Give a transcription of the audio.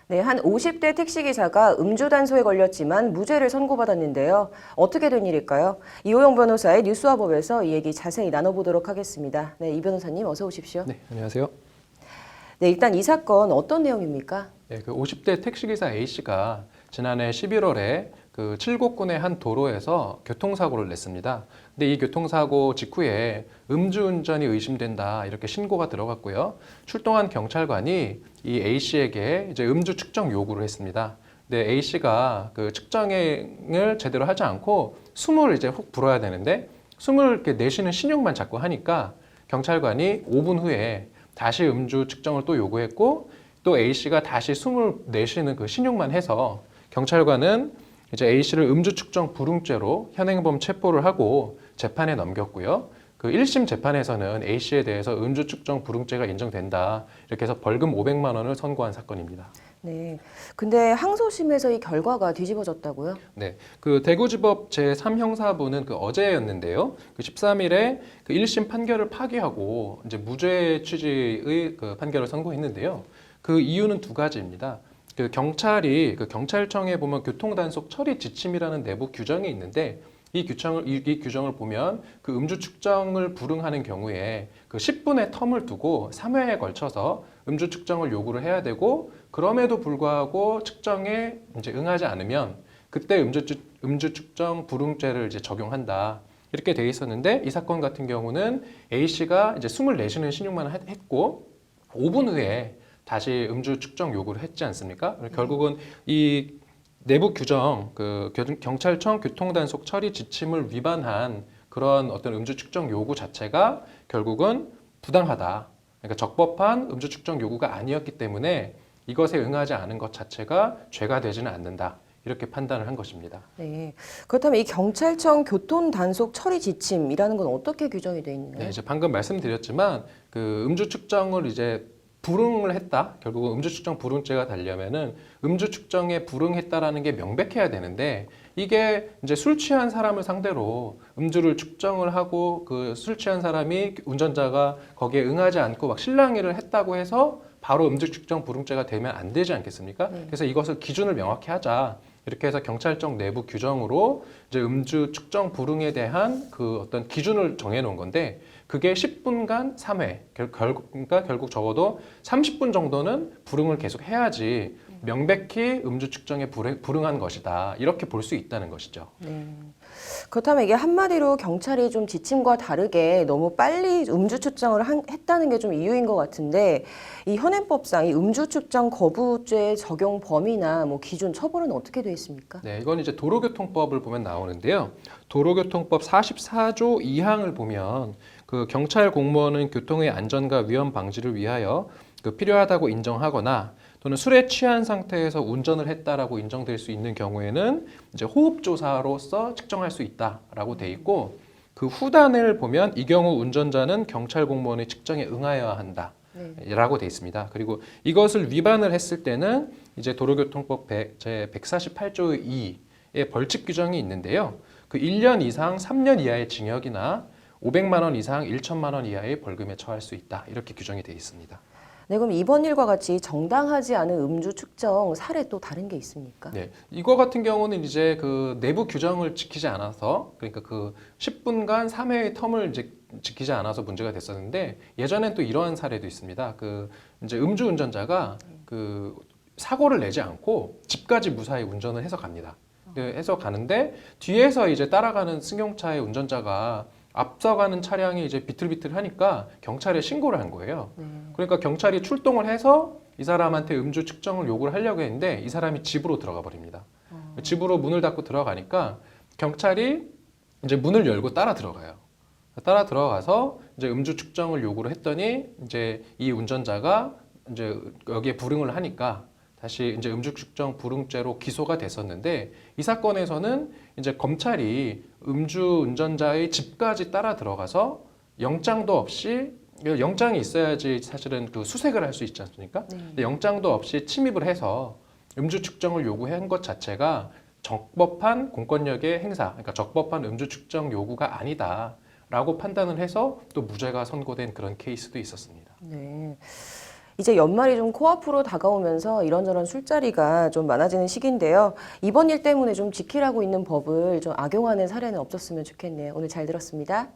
네, 한 50대 택시기사가 음주 단속에 걸렸지만 무죄를 선고받았는데요. 어떻게 된 일일까요? 이호영 변호사의 뉴스와법에서 이 얘기 자세히 나눠보도록 하겠습니다. 네, 이 변호사님 어서 오십시오. 네, 안녕하세요. 네, 일단 이 사건 어떤 내용입니까? 네, 그 50대 택시기사 A씨가 지난해 11월에 그 칠곡군의 한 도로에서 교통사고를 냈습니다. 근데 이 교통사고 직후에 음주운전이 의심된다 이렇게 신고가 들어갔고요. 출동한 경찰관이 이 A씨에게 이제 음주 측정 요구를 했습니다. 근데 A씨가 그 측정을 제대로 하지 않고 숨을 이제 훅 불어야 되는데 숨을 이렇게 내쉬는 신용만 자꾸 하니까 경찰관이 5분 후에 다시 음주 측정을 또 요구했고 또 A씨가 다시 숨을 내쉬는 그 신용만 해서 경찰관은 이제 A씨를 음주 측정 불응죄로 현행범 체포를 하고 재판에 넘겼고요. 그 1심 재판에서는 A씨에 대해서 음주 측정 불응죄가 인정된다. 이렇게 해서 벌금 500만 원을 선고한 사건입니다. 네, 근데 항소심에서 이 결과가 뒤집어졌다고요? 네, 그 대구지법 제3형사부는 그 어제였는데요. 그 13일에 그 1심 판결을 파기하고 이제 무죄 취지의 그 판결을 선고했는데요. 그 이유는 두 가지입니다. 그 경찰이 그 경찰청에 보면 교통단속 처리 지침이라는 내부 규정이 있는데 이 규정을 보면 그 음주 측정을 불응하는 경우에 그 10분의 텀을 두고 3회에 걸쳐서 음주 측정을 요구를 해야 되고 그럼에도 불구하고 측정에 이제 응하지 않으면 그때 음주 측정 불응죄를 이제 적용한다. 이렇게 돼 있었는데 이 사건 같은 경우는 A 씨가 이제 숨을 내쉬는 신용만 했고 5분 후에 다시 음주 측정 요구를 했지 않습니까? 결국은 이 내부 규정, 그 경찰청 교통단속 처리 지침을 위반한 그런 어떤 음주 측정 요구 자체가 결국은 부당하다. 그러니까 적법한 음주 측정 요구가 아니었기 때문에 이것에 응하지 않은 것 자체가 죄가 되지는 않는다. 이렇게 판단을 한 것입니다. 네, 그렇다면 이 경찰청 교통단속 처리 지침이라는 건 어떻게 규정이 되어 있나요? 네, 이제 방금 말씀드렸지만 그 음주 측정을 이제 불응을 했다. 결국은 음주 측정 불응죄가 되려면은 음주 측정에 불응했다라는 게 명백해야 되는데 이게 이제 술 취한 사람을 상대로 음주를 측정을 하고 그 술 취한 사람이 운전자가 거기에 응하지 않고 막 실랑이를 했다고 해서 바로 음주 측정 불응죄가 되면 안 되지 않겠습니까? 그래서 이것을 기준을 명확히 하자. 이렇게 해서 경찰청 내부 규정으로 이제 음주 측정 불응에 대한 그 어떤 기준을 정해 놓은 건데 그게 10분간 3회. 그러니까 결국 적어도 30분 정도는 불응을 계속 해야지 명백히 음주 측정에 불응한 것이다. 이렇게 볼 수 있다는 것이죠. 네. 그렇다면 이게 한마디로 경찰이 좀 지침과 다르게 너무 빨리 음주 측정을 했다는 게 좀 이유인 것 같은데 이 현행법상 이 음주 측정 거부죄 적용 범위나 뭐 기준 처벌은 어떻게 되어 있습니까? 네, 이건 이제 도로교통법을 보면 나오는데요. 도로교통법 44조 2항을 보면 그 경찰 공무원은 교통의 안전과 위험 방지를 위하여 그 필요하다고 인정하거나 또는 술에 취한 상태에서 운전을 했다라고 인정될 수 있는 경우에는 이제 호흡조사로서 측정할 수 있다라고 돼 있고 그 후단을 보면 이 경우 운전자는 경찰 공무원의 측정에 응하여야 한다. 라고 돼 있습니다. 그리고 이것을 위반을 했을 때는 이제 도로교통법 제 148조 2의 벌칙 규정이 있는데요. 그 1년 이상 3년 이하의 징역이나 500만 원 이상 1천만 원 이하의 벌금에 처할 수 있다. 이렇게 규정이 되어 있습니다. 네, 그럼 이번 일과 같이 정당하지 않은 음주 측정 사례 또 다른 게 있습니까? 네, 이거 같은 경우는 이제 그 내부 규정을 지키지 않아서 그러니까 그 10분간 3회의 텀을 이제 지키지 않아서 문제가 됐었는데 예전엔 또 이러한 사례도 있습니다. 그 이제 음주 운전자가 그 사고를 내지 않고 집까지 무사히 운전을 해서 갑니다. 해서 가는데 뒤에서 이제 따라가는 승용차의 운전자가 앞서가는 차량이 이제 비틀비틀하니까 경찰에 신고를 한 거예요. 그러니까 경찰이 출동을 해서 이 사람한테 음주 측정을 요구를 하려고 했는데 이 사람이 집으로 들어가 버립니다. 집으로 문을 닫고 들어가니까 경찰이 이제 문을 열고 따라 들어가요. 따라 들어가서 이제 음주 측정을 요구를 했더니 이제 이 운전자가 이제 여기에 불응을 하니까 다시 이제 음주 측정 불응죄로 기소가 됐었는데 이 사건에서는 이제 검찰이 음주 운전자의 집까지 따라 들어가서 영장도 없이 영장이 있어야지 사실은 그 수색을 할 수 있지 않습니까? 근데 영장도 없이 침입을 해서 음주 측정을 요구한 것 자체가 적법한 공권력의 행사, 그러니까 적법한 음주 측정 요구가 아니다라고 판단을 해서 또 무죄가 선고된 그런 케이스도 있었습니다. 네. 이제 연말이 좀 코앞으로 다가오면서 이런저런 술자리가 좀 많아지는 시기인데요. 이번 일 때문에 좀 지키라고 있는 법을 좀 악용하는 사례는 없었으면 좋겠네요. 오늘 잘 들었습니다.